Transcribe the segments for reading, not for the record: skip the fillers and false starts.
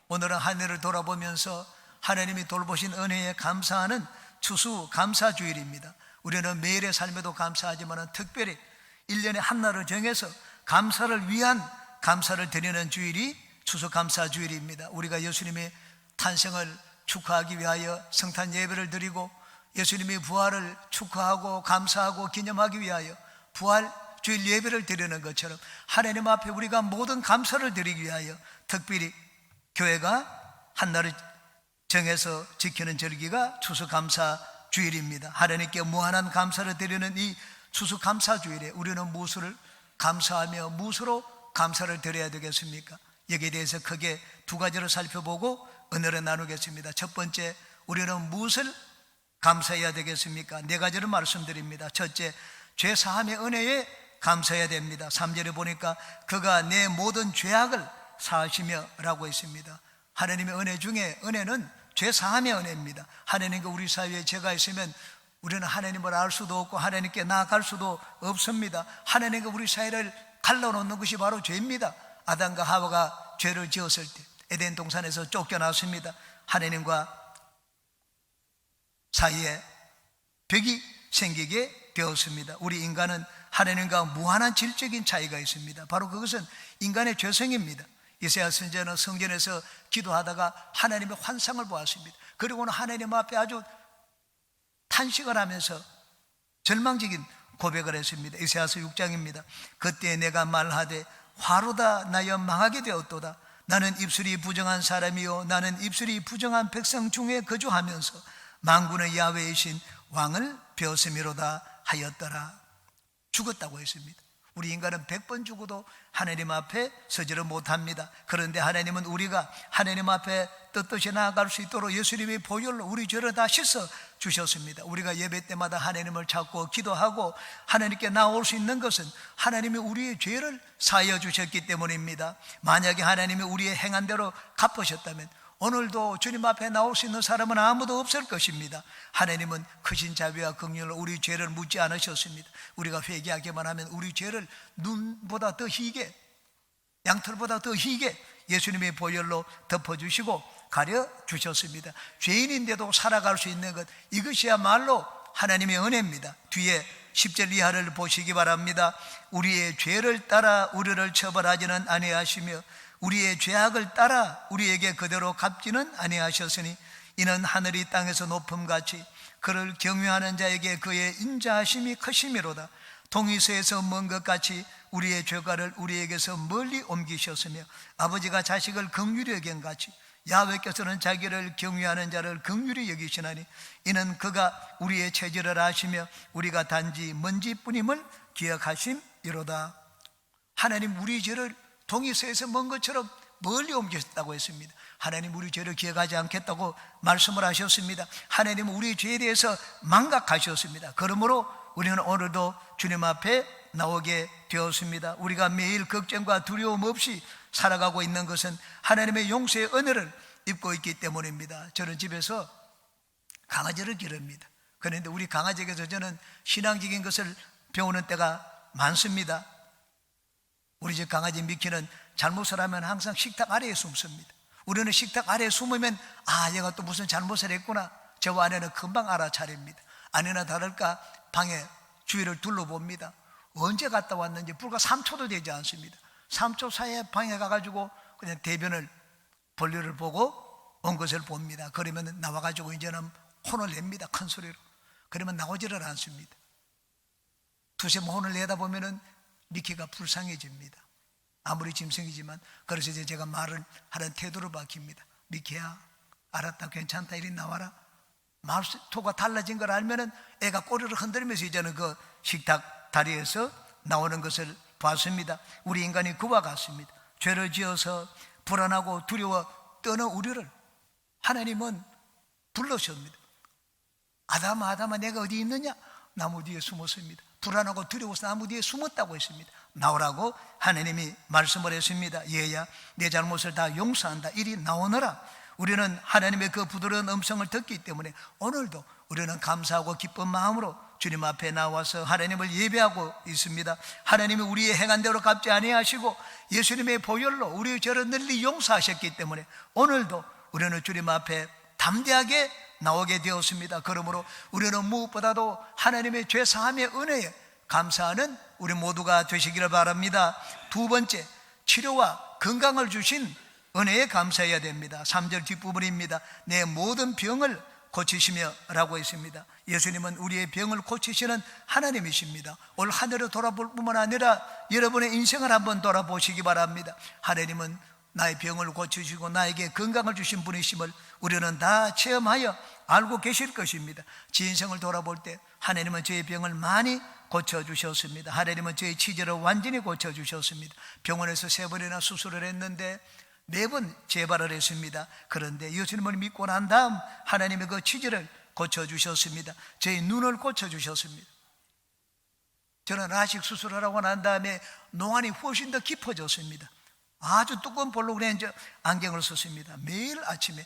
오늘은 한 해를 돌아보면서 하나님이 돌보신 은혜에 감사하는 추수감사주일입니다. 우리는 매일의 삶에도 감사하지만 특별히 1년에 한 날을 정해서 감사를 위한 감사를 드리는 주일이 추수감사주일입니다. 우리가 예수님의 탄생을 축하하기 위하여 성탄 예배를 드리고 예수님의 부활을 축하하고 감사하고 기념하기 위하여 부활주일 예배를 드리는 것처럼 하나님 앞에 우리가 모든 감사를 드리기 위하여 특별히 교회가 한 날을 정해서 지키는 절기가 추수감사주일입니다. 하나님께 무한한 감사를 드리는 이 추수감사주일에 우리는 무엇을 감사하며 무엇으로 감사를 드려야 되겠습니까? 여기에 대해서 크게 두 가지를 살펴보고 은혜를 나누겠습니다. 첫 번째, 우리는 무엇을 감사해야 되겠습니까? 네 가지를 말씀드립니다. 첫째, 죄 사함의 은혜에 감사해야 됩니다. 3절에 보니까 그가 내 모든 죄악을 사하시며 라고 했습니다. 하나님의 은혜 중에 은혜는 죄 사함의 은혜입니다. 하나님과 우리 사이에 죄가 있으면 우리는 하나님을 알 수도 없고 하나님께 나아갈 수도 없습니다. 하나님과 우리 사이를 갈라놓는 것이 바로 죄입니다. 아담과 하와가 죄를 지었을 때 에덴 동산에서 쫓겨났습니다. 하나님과 사이에 벽이 생기게 되었습니다. 우리 인간은 하나님과 무한한 질적인 차이가 있습니다. 바로 그것은 인간의 죄성입니다. 이사야 선지자는 성전에서 기도하다가 하나님의 환상을 보았습니다. 그리고는 하나님 앞에 아주 탄식을 하면서 절망적인 고백을 했습니다. 이사야서 6장입니다. 그때 내가 말하되 화로다 나여 망하게 되었도다. 나는 입술이 부정한 사람이요 나는 입술이 부정한 백성 중에 거주하면서 만군의 야훼이신 왕을 벼스미로다 하였더라. 죽었다고 했습니다. 우리 인간은 100번 죽어도 하나님 앞에 서지를 못합니다. 그런데 하나님은 우리가 하나님 앞에 떳떳이 나아갈 수 있도록 예수님의 보혈로 우리 죄를 다 씻어 주셨습니다. 우리가 예배 때마다 하나님을 찾고 기도하고 하나님께 나올 수 있는 것은 하나님이 우리의 죄를 사하여 주셨기 때문입니다. 만약에 하나님이 우리의 행한 대로 갚으셨다면 오늘도 주님 앞에 나올 수 있는 사람은 아무도 없을 것입니다. 하나님은 크신 자비와 긍휼로 우리 죄를 묻지 않으셨습니다. 우리가 회개하기만 하면 우리 죄를 눈보다 더 희게, 양털보다 더 희게 예수님의 보혈로 덮어주시고 가려주셨습니다. 죄인인데도 살아갈 수 있는 것, 이것이야말로 하나님의 은혜입니다. 뒤에 10절 이하를 보시기 바랍니다. 우리의 죄를 따라 우리를 처벌하지는 아니하시며 우리의 죄악을 따라 우리에게 그대로 갚지는 아니하셨으니 이는 하늘이 땅에서 높음같이 그를 경외하는 자에게 그의 인자하심이 크심이로다. 동이서에서 먼 것 같이 우리의 죄가를 우리에게서 멀리 옮기셨으며 아버지가 자식을 긍휼히 여긴 같이 야훼께서는 자기를 경외하는 자를 긍휼히 여기시나니 이는 그가 우리의 체질을 아시며 우리가 단지 먼지뿐임을 기억하심이로다. 하나님 우리 죄를 동이서에서 먼 것처럼 멀리 옮기셨다고 했습니다. 하나님 우리 죄를 기억하지 않겠다고 말씀을 하셨습니다. 하나님은 우리 죄에 대해서 망각하셨습니다. 그러므로 우리는 오늘도 주님 앞에 나오게 되었습니다. 우리가 매일 걱정과 두려움 없이 살아가고 있는 것은 하나님의 용서의 은혜를 입고 있기 때문입니다. 저는 집에서 강아지를 기릅니다. 그런데 우리 강아지에게서 저는 신앙적인 것을 배우는 때가 많습니다. 우리 집 강아지 미키는 잘못을 하면 항상 식탁 아래에 숨습니다. 우리는 식탁 아래에 숨으면 얘가 또 무슨 잘못을 했구나. 저와 아내는 금방 알아차립니다. 아내나 다를까 방에 주위를 둘러봅니다. 언제 갔다 왔는지 불과 3초도 되지 않습니다. 3초 사이에 방에 가가지고 그냥 대변을 볼일을 보고 온 것을 봅니다. 그러면 나와가지고 이제는 혼을 냅니다. 큰 소리로. 그러면 나오지를 않습니다. 두세 번 혼을 내다 보면은 미키가 불쌍해집니다. 아무리 짐승이지만. 그래서 이제 제가 말을 하는 태도를 바뀝니다. 미키야, 알았다, 괜찮다, 이리 나와라. 말투가 달라진 걸 알면은 애가 꼬리를 흔들면서 이제는 그 식탁 다리에서 나오는 것을 봤습니다. 우리 인간이 그와 같습니다. 죄를 지어서 불안하고 두려워 떠는 우리를 하나님은 불러줍니다. 아담아, 아담아, 내가 어디 있느냐? 나무 뒤에 숨었습니다. 불안하고 두려워서 나무 뒤에 숨었다고 했습니다. 나오라고 하나님이 말씀을 했습니다. 얘야, 내 잘못을 다 용서한다. 이리 나오너라. 우리는 하나님의 그 부드러운 음성을 듣기 때문에 오늘도 우리는 감사하고 기쁜 마음으로 주님 앞에 나와서 하나님을 예배하고 있습니다. 하나님이 우리의 행한 대로 갚지 아니하시고 예수님의 보혈로 우리의 죄를 널리 용서하셨기 때문에 오늘도 우리는 주님 앞에 담대하게 나오게 되었습니다. 그러므로 우리는 무엇보다도 하나님의 죄 사함의 은혜에 감사하는 우리 모두가 되시기를 바랍니다. 두 번째, 치료와 건강을 주신 은혜에 감사해야 됩니다. 3절 뒷부분입니다. 내 모든 병을 고치시며 라고 했습니다. 예수님은 우리의 병을 고치시는 하나님이십니다. 올 한 해를 돌아볼 뿐만 아니라 여러분의 인생을 한번 돌아보시기 바랍니다. 하나님은 나의 병을 고치시고 나에게 건강을 주신 분이심을 우리는 다 체험하여 알고 계실 것입니다. 제 인생을 돌아볼 때 하나님은 저의 병을 많이 고쳐주셨습니다. 하나님은 저의 치질을 완전히 고쳐주셨습니다. 병원에서 3번이나 수술을 했는데 4번 재발을 했습니다. 그런데 예수님을 믿고 난 다음 하나님의 그 치질을 고쳐주셨습니다. 저희 눈을 고쳐주셨습니다. 저는 라식 수술을 하고 난 다음에 노안이 훨씬 더 깊어졌습니다. 아주 두꺼운 볼록 렌즈 안경을 썼습니다. 매일 아침에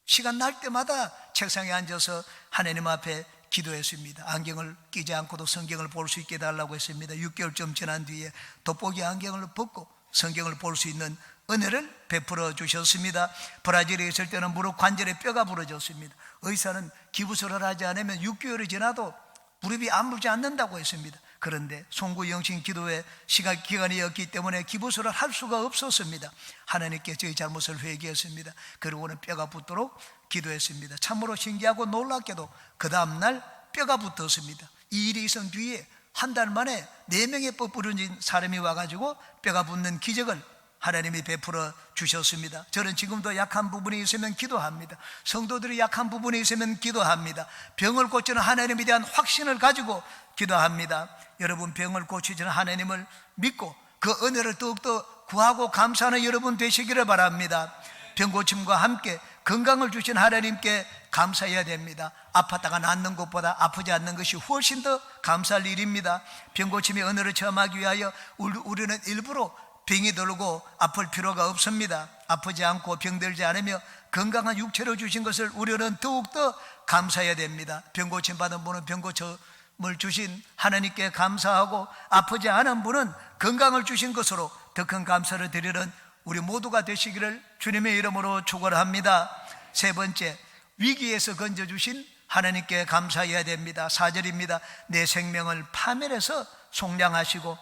시간 날 때마다 책상에 앉아서 하나님 앞에 기도했습니다. 안경을 끼지 않고도 성경을 볼 수 있게 해달라고 했습니다. 6개월쯤 지난 뒤에 돋보기 안경을 벗고 성경을 볼 수 있는 은혜를 베풀어 주셨습니다. 브라질에 있을 때는 무릎 관절에 뼈가 부러졌습니다. 의사는 기부술을 하지 않으면 6개월이 지나도 무릎이 아물지 않는다고 했습니다. 그런데 송구영신 기도회 기간이었기 때문에 기부술을 할 수가 없었습니다. 하나님께 저희 잘못을 회개했습니다. 그리고는 뼈가 붙도록 기도했습니다. 참으로 신기하고 놀랍게도 그 다음날 뼈가 붙었습니다. 이 일이 있은 뒤에 한 달 만에 4명의 뻐뿌려진 사람이 와가지고 뼈가 붙는 기적을 하나님이 베풀어 주셨습니다. 저는 지금도 약한 부분이 있으면 기도합니다. 성도들이 약한 부분이 있으면 기도합니다. 병을 고치는 하나님에 대한 확신을 가지고 기도합니다. 여러분, 병을 고치시는 하나님을 믿고 그 은혜를 더욱더 구하고 감사하는 여러분 되시기를 바랍니다. 병 고침과 함께 건강을 주신 하나님께 감사해야 됩니다. 아팠다가 낫는 것보다 아프지 않는 것이 훨씬 더 감사할 일입니다. 병 고침의 은혜를 체험하기 위하여 우리는 일부러 병이 들고 아플 필요가 없습니다. 아프지 않고 병들지 않으며 건강한 육체를 주신 것을 우리는 더욱더 감사해야 됩니다. 병 고침 받은 분은 병 고침을 주신 하나님께 감사하고 아프지 않은 분은 건강을 주신 것으로 더 큰 감사를 드리는 우리 모두가 되시기를 주님의 이름으로 축원합니다. 세 번째, 위기에서 건져주신 하나님께 감사해야 됩니다. 4절입니다. 내 생명을 파멸해서 속량하시고,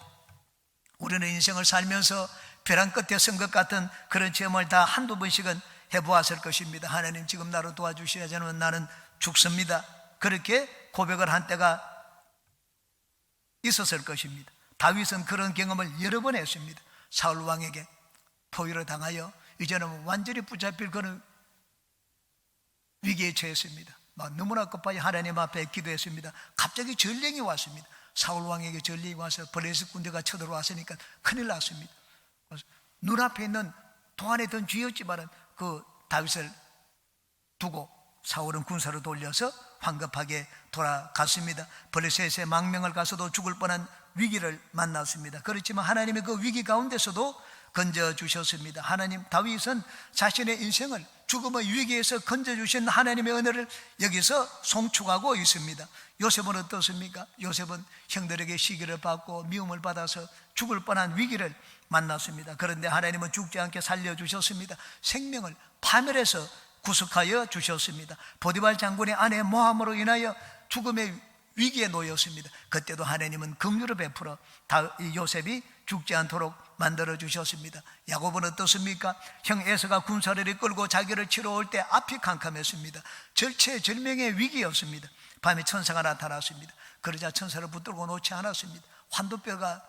우리는 인생을 살면서 벼랑 끝에 선 것 같은 그런 체험을 다 한두 번씩은 해보았을 것입니다. 하나님, 지금 나를 도와주셔야지 않으면 나는 죽습니다. 그렇게 고백을 한 때가 있었을 것입니다. 다윗은 그런 경험을 여러 번 했습니다. 사울 왕에게 포위를 당하여 이제는 완전히 붙잡힐 그런 위기에 처했습니다. 너무나 급하게 하나님 앞에 기도했습니다. 갑자기 전령이 왔습니다. 사울 왕에게 전령이 와서 블레셋 군대가 쳐들어왔으니까 큰일 났습니다. 눈앞에 있는 동안에 든 쥐였지만은 그 다윗을 두고 사울은 군사로 돌려서 황급하게 돌아갔습니다. 블레셋의 망명을 가서도 죽을 뻔한 위기를 만났습니다. 그렇지만 하나님의 그 위기 가운데서도 건져주셨습니다. 하나님, 다윗은 자신의 인생을 죽음의 위기에서 건져주신 하나님의 은혜를 여기서 송축하고 있습니다. 요셉은 어떻습니까? 요셉은 형들에게 시기를 받고 미움을 받아서 죽을 뻔한 위기를 만났습니다. 그런데 하나님은 죽지 않게 살려주셨습니다. 생명을 파멸해서 구속하여 주셨습니다. 보디발 장군의 아내 모함으로 인하여 죽음의 위기에 놓였습니다. 그때도 하나님은 긍휼을 베풀어 요셉이 죽지 않도록 만들어 주셨습니다. 야곱은 어떻습니까? 형 에서가 군사를 이끌고 자기를 치러 올 때 앞이 캄캄했습니다. 절체절명의 위기였습니다. 밤에 천사가 나타났습니다. 그러자 천사를 붙들고 놓지 않았습니다. 환도뼈가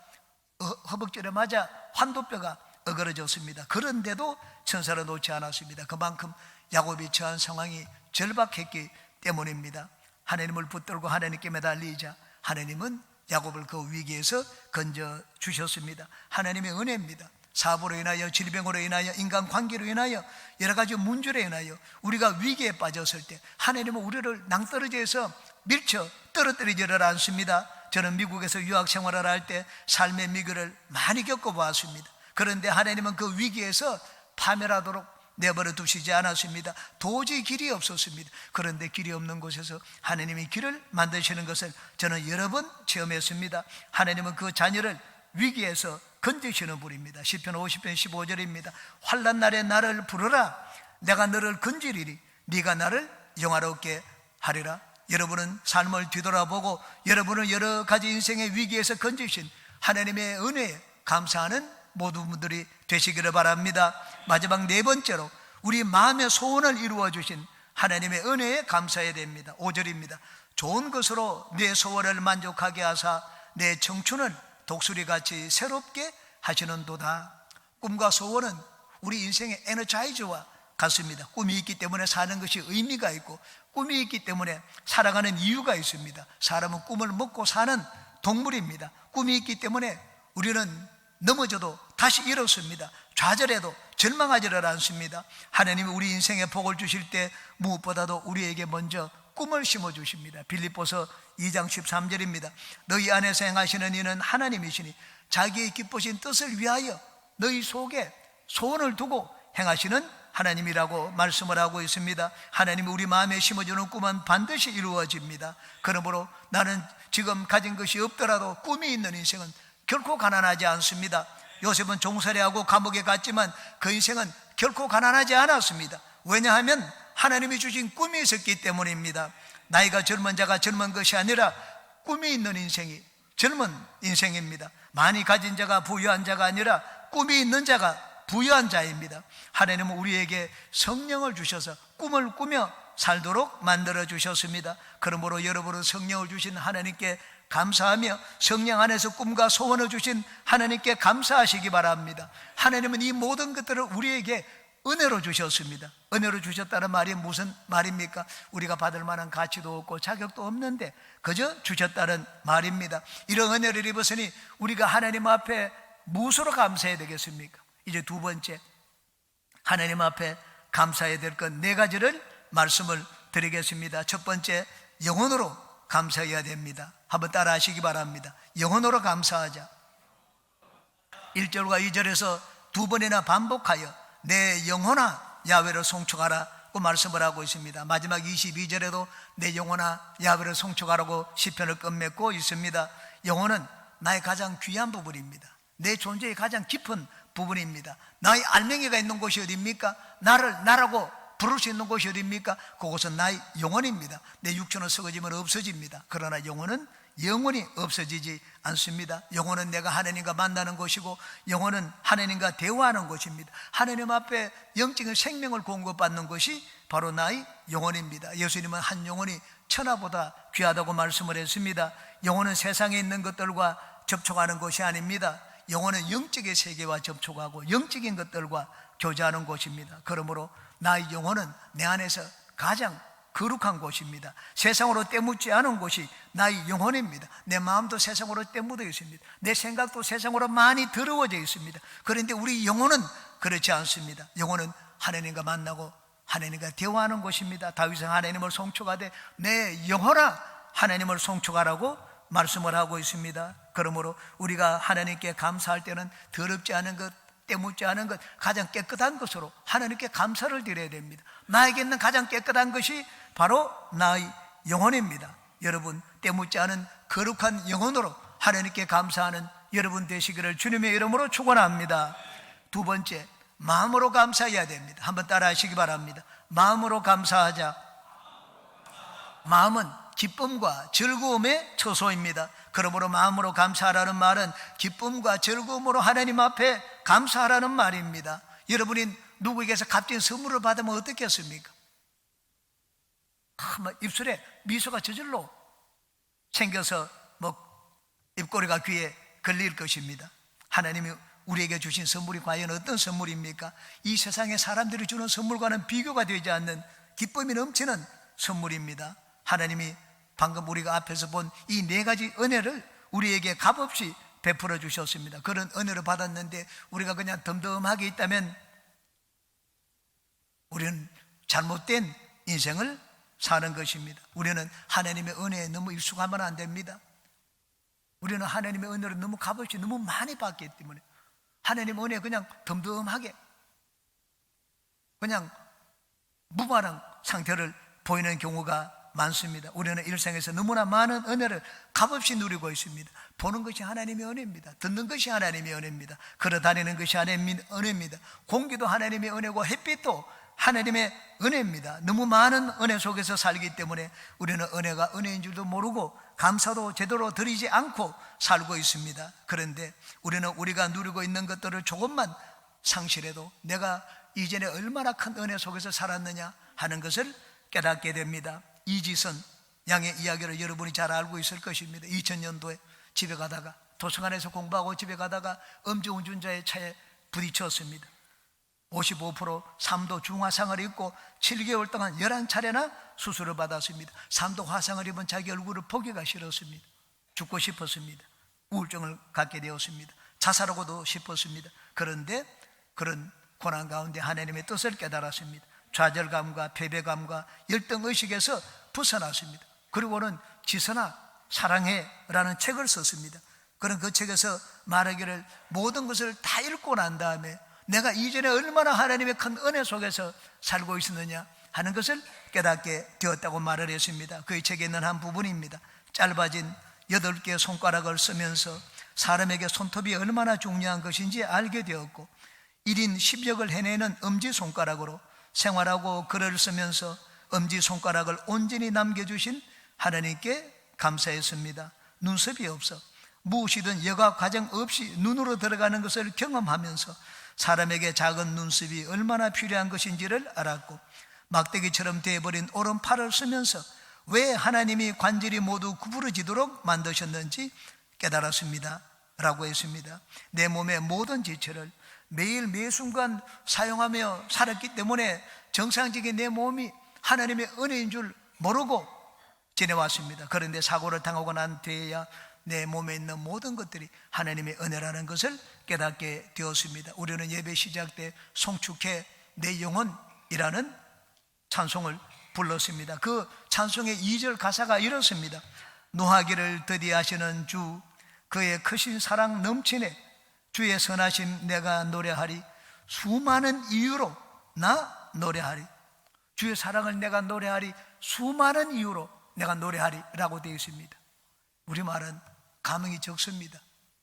허벅지에 맞아 환도뼈가 어그러졌습니다. 그런데도 천사를 놓지 않았습니다. 그만큼 야곱이 처한 상황이 절박했기 때문입니다. 하나님을 붙들고 하나님께 매달리자 하나님은 야곱을 그 위기에서 건져 주셨습니다. 하나님의 은혜입니다. 사고로 인하여, 질병으로 인하여, 인간관계로 인하여, 여러 가지 문제로 인하여 우리가 위기에 빠졌을 때 하나님은 우리를 낭떠러지에서 밀쳐 떨어뜨리지를 않습니다. 저는 미국에서 유학 생활을 할 때 삶의 위기를 많이 겪어보았습니다. 그런데 하나님은 그 위기에서 파멸하도록 내버려 두시지 않았습니다. 도저히 길이 없었습니다. 그런데 길이 없는 곳에서 하나님이 길을 만드시는 것을 저는 여러 번 체험했습니다. 하나님은 그 자녀를 위기에서 건지시는 분입니다. 시편 50편 15절입니다. 환난 날에 나를 부르라. 내가 너를 건지리니 네가 나를 영화롭게 하리라. 여러분은 삶을 뒤돌아보고 여러분을 여러 가지 인생의 위기에서 건지신 하나님의 은혜에 감사하는 모든 분들이 되시기를 바랍니다. 마지막 네 번째로 우리 마음의 소원을 이루어 주신 하나님의 은혜에 감사해야 됩니다. 5절입니다. 좋은 것으로 내 소원을 만족하게 하사 내 청춘을 독수리같이 새롭게 하시는도다. 꿈과 소원은 우리 인생의 에너자이저와 같습니다. 꿈이 있기 때문에 사는 것이 의미가 있고 꿈이 있기 때문에 살아가는 이유가 있습니다. 사람은 꿈을 먹고 사는 동물입니다. 꿈이 있기 때문에 우리는 넘어져도 다시 일어섭니다. 좌절해도 절망하지를 않습니다. 하나님이 우리 인생에 복을 주실 때 무엇보다도 우리에게 먼저 꿈을 심어주십니다. 빌립보서 2장 13절입니다. 너희 안에서 행하시는 이는 하나님이시니 자기의 기쁘신 뜻을 위하여 너희 속에 소원을 두고 행하시는 하나님이라고 말씀을 하고 있습니다. 하나님이 우리 마음에 심어주는 꿈은 반드시 이루어집니다. 그러므로 나는 지금 가진 것이 없더라도 꿈이 있는 인생은 결코 가난하지 않습니다. 요셉은 종살이하고 감옥에 갔지만 그 인생은 결코 가난하지 않았습니다. 왜냐하면 하나님이 주신 꿈이 있었기 때문입니다. 나이가 젊은 자가 젊은 것이 아니라 꿈이 있는 인생이 젊은 인생입니다. 많이 가진 자가 부유한 자가 아니라 꿈이 있는 자가 부유한 자입니다. 하나님은 우리에게 성령을 주셔서 꿈을 꾸며 살도록 만들어 주셨습니다. 그러므로 여러분은 성령을 주신 하나님께 감사하며 성령 안에서 꿈과 소원을 주신 하나님께 감사하시기 바랍니다. 하나님은 이 모든 것들을 우리에게 은혜로 주셨습니다. 은혜로 주셨다는 말이 무슨 말입니까? 우리가 받을 만한 가치도 없고 자격도 없는데 그저 주셨다는 말입니다. 이런 은혜를 입었으니 우리가 하나님 앞에 무엇으로 감사해야 되겠습니까? 이제 두 번째, 하나님 앞에 감사해야 될 것 네 가지를 말씀을 드리겠습니다. 첫 번째, 영혼으로 감사해야 됩니다. 한번 따라 하시기 바랍니다. 영혼으로 감사하자. 1절과 2절에서 두 번이나 반복하여 내 영혼아 야훼를 송축하라고 말씀을 하고 있습니다. 마지막 22절에도 내 영혼아 야훼를 송축하라고 시편을 끝맺고 있습니다. 영혼은 나의 가장 귀한 부분입니다. 내 존재의 가장 깊은 부분입니다. 나의 알맹이가 있는 곳이 어디입니까? 나를 나라고 부를 수 있는 곳이 어디입니까? 그곳은 나의 영혼입니다. 내 육체는 썩어지면 없어집니다. 그러나 영혼은 영원히 없어지지 않습니다. 영혼은 내가 하나님과 만나는 것이고 영혼은 하나님과 대화하는 것입니다. 하나님 앞에 영적인 생명을 공급받는 것이 바로 나의 영혼입니다. 예수님은 한 영혼이 천하보다 귀하다고 말씀을 했습니다. 영혼은 세상에 있는 것들과 접촉하는 것이 아닙니다. 영혼은 영적인 세계와 접촉하고 영적인 것들과 교제하는 곳입니다. 그러므로 나의 영혼은 내 안에서 가장 거룩한 곳입니다. 세상으로 때묻지 않은 곳이 나의 영혼입니다. 내 마음도 세상으로 때묻어 있습니다. 내 생각도 세상으로 많이 더러워져 있습니다. 그런데 우리 영혼은 그렇지 않습니다. 영혼은 하나님과 만나고 하나님과 대화하는 곳입니다. 다윗은 하나님을 송축하되 내 영혼아 하나님을 송축하라고 말씀을 하고 있습니다. 그러므로 우리가 하나님께 감사할 때는 더럽지 않은 것, 때묻지 않은 것, 가장 깨끗한 것으로 하나님께 감사를 드려야 됩니다. 나에게 있는 가장 깨끗한 것이 바로 나의 영혼입니다. 여러분, 때묻지 않은 거룩한 영혼으로 하나님께 감사하는 여러분 되시기를 주님의 이름으로 축원합니다. 두 번째, 마음으로 감사해야 됩니다. 한번 따라 하시기 바랍니다. 마음으로 감사하자. 마음은 기쁨과 즐거움의 처소입니다. 그러므로 마음으로 감사하라는 말은 기쁨과 즐거움으로 하나님 앞에 감사하라는 말입니다. 여러분이 누구에게서 값진 선물을 받으면 어떻겠습니까? 입술에 미소가 저절로 생겨서 입꼬리가 귀에 걸릴 것입니다. 하나님이 우리에게 주신 선물이 과연 어떤 선물입니까? 이 세상에 사람들이 주는 선물과는 비교가 되지 않는 기쁨이 넘치는 선물입니다. 하나님이 방금 우리가 앞에서 본 이 네 가지 은혜를 우리에게 값없이 베풀어 주셨습니다. 그런 은혜를 받았는데 우리가 그냥 덤덤하게 있다면 우리는 잘못된 인생을 사는 것입니다. 우리는 하나님의 은혜에 너무 익숙하면 안 됩니다. 우리는 하나님의 은혜를 너무 값없이 너무 많이 받기 때문에 하나님의 은혜에 그냥 덤덤하게 그냥 무반응 상태를 보이는 경우가 많습니다. 우리는 일생에서 너무나 많은 은혜를 값없이 누리고 있습니다. 보는 것이 하나님의 은혜입니다. 듣는 것이 하나님의 은혜입니다. 걸어다니는 것이 하나님의 은혜입니다. 공기도 하나님의 은혜고 햇빛도 하나님의 은혜입니다. 너무 많은 은혜 속에서 살기 때문에 우리는 은혜가 은혜인 줄도 모르고 감사도 제대로 드리지 않고 살고 있습니다. 그런데 우리는 우리가 누리고 있는 것들을 조금만 상실해도 내가 이전에 얼마나 큰 은혜 속에서 살았느냐 하는 것을 깨닫게 됩니다. 이지선 양의 이야기를 여러분이 잘 알고 있을 것입니다. 2000년도에 집에 가다가 도서관에서 공부하고 집에 가다가 음주운전자의 차에 부딪혔습니다. 55% 3도 중화상을 입고 7개월 동안 11차례나 수술을 받았습니다. 3도 화상을 입은 자기 얼굴을 보기가 싫었습니다. 죽고 싶었습니다. 우울증을 갖게 되었습니다. 자살하고도 싶었습니다. 그런데 그런 고난 가운데 하나님의 뜻을 깨달았습니다. 좌절감과 패배감과 열등의식에서 벗어났습니다. 그리고는 지선아 사랑해 라는 책을 썼습니다. 그런 그 책에서 말하기를 모든 것을 다 읽고 난 다음에 내가 이전에 얼마나 하나님의 큰 은혜 속에서 살고 있었느냐 하는 것을 깨닫게 되었다고 말을 했습니다. 그 책에 있는 한 부분입니다. 짧아진 8개의 손가락을 쓰면서 사람에게 손톱이 얼마나 중요한 것인지 알게 되었고 1인 10역을 해내는 엄지손가락으로 생활하고 글을 쓰면서 엄지손가락을 온전히 남겨주신 하나님께 감사했습니다. 눈썹이 없어 무엇이든 여과 과정 없이 눈으로 들어가는 것을 경험하면서 사람에게 작은 눈썹이 얼마나 필요한 것인지를 알았고 막대기처럼 되어버린 오른팔을 쓰면서 왜 하나님이 관절이 모두 구부러지도록 만드셨는지 깨달았습니다 라고 했습니다. 내 몸의 모든 지체를 매일 매 순간 사용하며 살았기 때문에 정상적인 내 몸이 하나님의 은혜인 줄 모르고 지내왔습니다. 그런데 사고를 당하고 난 뒤에야 내 몸에 있는 모든 것들이 하나님의 은혜라는 것을 깨닫게 되었습니다. 우리는 예배 시작 때 송축해 내 영혼이라는 찬송을 불렀습니다. 그 찬송의 2절 가사가 이렇습니다. 노하기를 더디하시는 주 그의 크신 사랑 넘치네 주의 선하심 내가 노래하리 수많은 이유로 나 노래하리. 주의 사랑을 내가 노래하리 수많은 이유로 내가 노래하리 라고 되어 있습니다. 우리말은 감흥이 적습니다.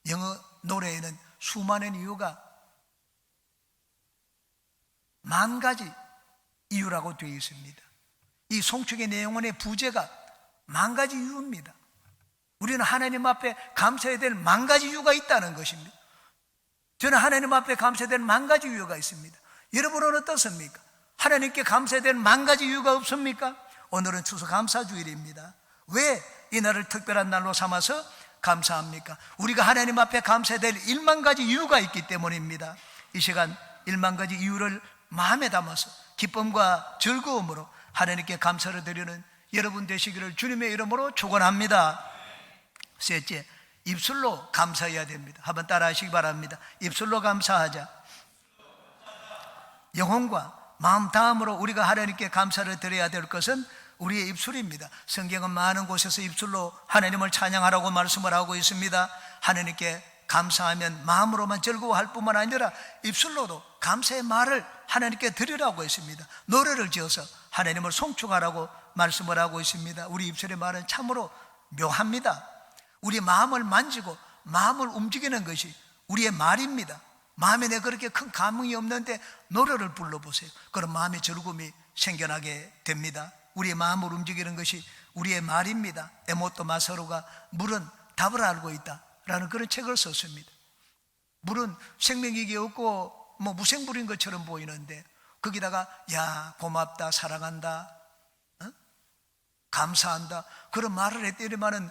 영어 노래에는 수많은 이유가 만 가지 이유라고 되어 있습니다. 이 송축의 내용의 부제가 만 가지 이유입니다. 우리는 하나님 앞에 감사해야 될 만 가지 이유가 있다는 것입니다. 저는 하나님 앞에 감사해야 될 만 가지 이유가 있습니다. 여러분은 어떻습니까? 하나님께 감사해야 될 만 가지 이유가 없습니까? 오늘은 추수감사주일입니다. 왜 이 날을 특별한 날로 삼아서 감사합니까? 우리가 하나님 앞에 감사해야 될 1만 가지 이유가 있기 때문입니다. 이 시간 1만 가지 이유를 마음에 담아서 기쁨과 즐거움으로 하나님께 감사를 드리는 여러분 되시기를 주님의 이름으로 축원합니다. 셋째, 입술로 감사해야 됩니다. 한번 따라 하시기 바랍니다. 입술로 감사하자. 영혼과 마음 다음으로 우리가 하나님께 감사를 드려야 될 것은 우리의 입술입니다. 성경은 많은 곳에서 입술로 하나님을 찬양하라고 말씀을 하고 있습니다. 하나님께 감사하면 마음으로만 즐거워할 뿐만 아니라 입술로도 감사의 말을 하나님께 드리라고 했습니다. 노래를 지어서 하나님을 송축하라고 말씀을 하고 있습니다. 우리 입술의 말은 참으로 묘합니다. 우리 마음을 만지고 마음을 움직이는 것이 우리의 말입니다. 마음에 내가 그렇게 큰 감흥이 없는데 노래를 불러보세요. 그럼 마음의 즐거움이 생겨나게 됩니다. 우리의 마음을 움직이는 것이 우리의 말입니다. 에모토 마사로가 물은 답을 알고 있다라는 그런 책을 썼습니다. 물은 생명력이 없고 무생물인 것처럼 보이는데 거기다가 야 고맙다 사랑한다 감사한다 그런 말을 했더니만은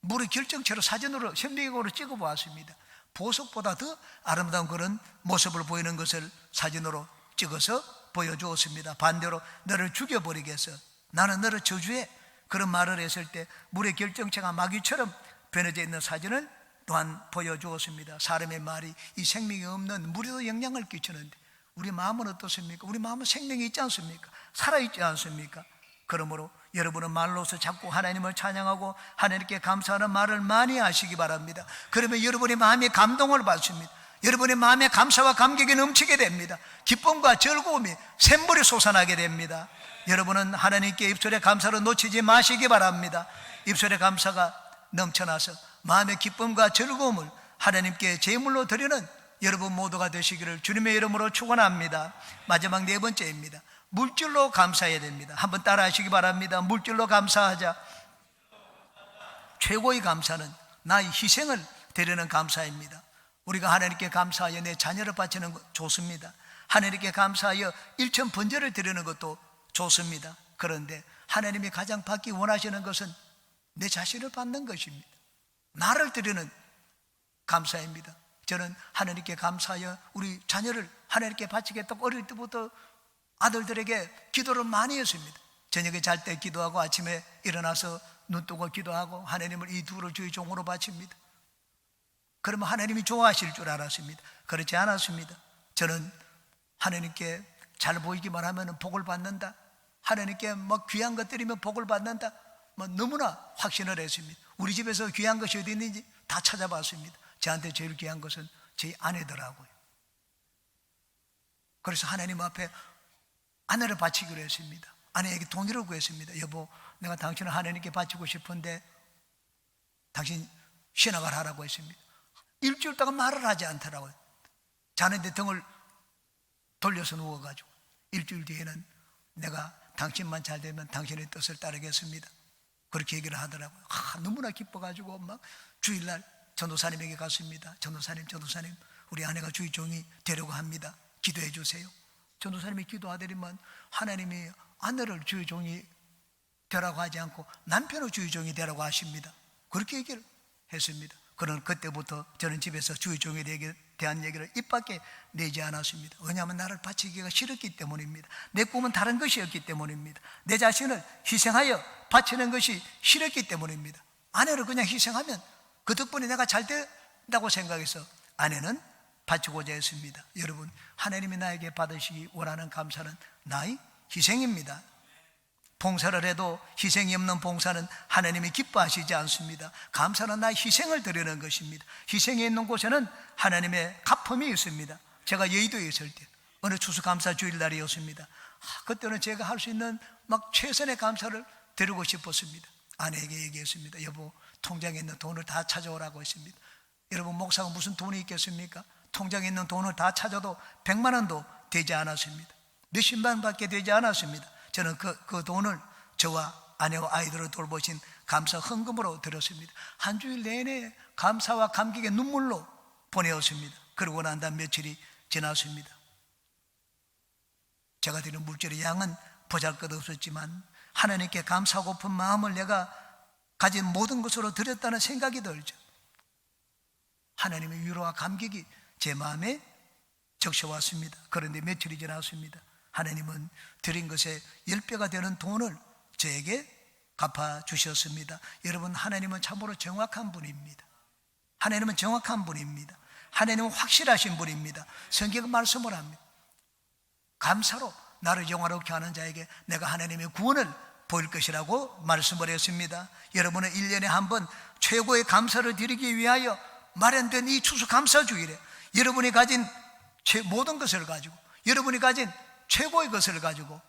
물의 결정체로 사진으로 현미경으로 찍어보았습니다. 보석보다 더 아름다운 그런 모습을 보이는 것을 사진으로 찍어서 보여주었습니다. 반대로 너를 죽여버리겠어 나는 너를 저주해 그런 말을 했을 때 물의 결정체가 마귀처럼 변해져 있는 사진을 또한 보여주었습니다. 사람의 말이 이 생명이 없는 물에도 영향을 끼치는데 우리 마음은 어떻습니까? 우리 마음은 생명이 있지 않습니까? 살아있지 않습니까? 그러므로 여러분은 말로서 자꾸 하나님을 찬양하고 하나님께 감사하는 말을 많이 하시기 바랍니다. 그러면 여러분의 마음이 감동을 받습니다. 여러분의 마음에 감사와 감격이 넘치게 됩니다. 기쁨과 즐거움이 샘물이 솟아나게 됩니다. 여러분은 하나님께 입술의 감사를 놓치지 마시기 바랍니다. 입술의 감사가 넘쳐나서 마음의 기쁨과 즐거움을 하나님께 제물로 드리는 여러분 모두가 되시기를 주님의 이름으로 축원합니다. 마지막 네 번째입니다. 물질로 감사해야 됩니다. 한번 따라 하시기 바랍니다. 물질로 감사하자. 최고의 감사는 나의 희생을 드리는 감사입니다. 우리가 하나님께 감사하여 내 자녀를 바치는 것 좋습니다. 하나님께 감사하여 일천 번제를 드리는 것도 좋습니다. 그런데 하나님이 가장 받기 원하시는 것은 내 자신을 받는 것입니다. 나를 드리는 감사입니다. 저는 하나님께 감사하여 우리 자녀를 하나님께 바치겠다고 어릴 때부터 아들들에게 기도를 많이 했습니다. 저녁에 잘 때 기도하고 아침에 일어나서 눈 뜨고 기도하고 하나님을 이 둘을 주의 종으로 바칩니다. 그러면 하나님이 좋아하실 줄 알았습니다. 그렇지 않았습니다. 저는 하나님께 잘 보이기만 하면 복을 받는다, 하나님께 뭐 귀한 것들이면 복을 받는다, 뭐 너무나 확신을 했습니다. 우리 집에서 귀한 것이 어디 있는지 다 찾아봤습니다. 저한테 제일 귀한 것은 제 아내더라고요. 그래서 하나님 앞에 아내를 바치기로 했습니다. 아내에게 동의를 구했습니다. 여보, 내가 당신을 하나님께 바치고 싶은데 당신 신학을 하라고 했습니다. 일주일 동안 말을 하지 않더라고요. 자네의 등을 돌려서 누워가지고 일주일 뒤에는 내가 당신만 잘 되면 당신의 뜻을 따르겠습니다, 그렇게 얘기를 하더라고요. 너무나 기뻐가지고 막 주일날 전도사님에게 갔습니다. 전도사님 우리 아내가 주의 종이 되려고 합니다. 기도해 주세요. 전도사님이 기도하더니만 하나님이 아내를 주의 종이 되라고 하지 않고 남편을 주의 종이 되라고 하십니다. 그렇게 얘기를 했습니다. 그런 그때부터 저는 집에서 주의 종에 대한 얘기를 입 밖에 내지 않았습니다. 왜냐하면 나를 바치기가 싫었기 때문입니다. 내 꿈은 다른 것이었기 때문입니다. 내 자신을 희생하여 바치는 것이 싫었기 때문입니다. 아내를 그냥 희생하면 그 덕분에 내가 잘 된다고 생각해서 아내는 바치고자 했습니다. 여러분, 하나님이 나에게 받으시기 원하는 감사는 나의 희생입니다. 봉사를 해도 희생이 없는 봉사는 하나님이 기뻐하시지 않습니다. 감사는 나의 희생을 드리는 것입니다. 희생이 있는 곳에는 하나님의 가품이 있습니다. 제가 여의도에 있을 때 어느 추수감사 주일날이었습니다. 그때는 제가 할 수 있는 막 최선의 감사를 드리고 싶었습니다. 아내에게 얘기했습니다. 여보, 통장에 있는 돈을 다 찾아오라고 했습니다. 여러분, 목사가 무슨 돈이 있겠습니까? 통장에 있는 돈을 다 찾아도 100만 원도 되지 않았습니다. 몇십만 원밖에 되지 않았습니다. 저는 그 돈을 저와 아내와 아이들을 돌보신 감사 헌금으로 드렸습니다. 한 주일 내내 감사와 감격의 눈물로 보내었습니다. 그러고 난 다음 며칠이 지났습니다. 제가 드린 물질의 양은 보잘것없었지만 하나님께 감사하고픈 마음을 내가 가진 모든 것으로 드렸다는 생각이 들죠. 하나님의 위로와 감격이 제 마음에 적셔왔습니다. 그런데 며칠이 지났습니다. 하나님은 드린 것에 10배가 되는 돈을 저에게 갚아주셨습니다. 여러분, 하나님은 참으로 정확한 분입니다. 하나님은 정확한 분입니다. 하나님은 확실하신 분입니다. 성경은 말씀을 합니다. 감사로 나를 영화롭게 하는 자에게 내가 하나님의 구원을 보일 것이라고 말씀을 했습니다. 여러분은 1년에 한 번 최고의 감사를 드리기 위하여 마련된 이 추수감사주일에 여러분이 가진 모든 것을 가지고, 여러분이 가진 최고의 것을 가지고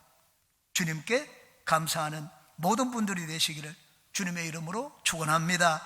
주님께 감사하는 모든 분들이 되시기를 주님의 이름으로 축원합니다.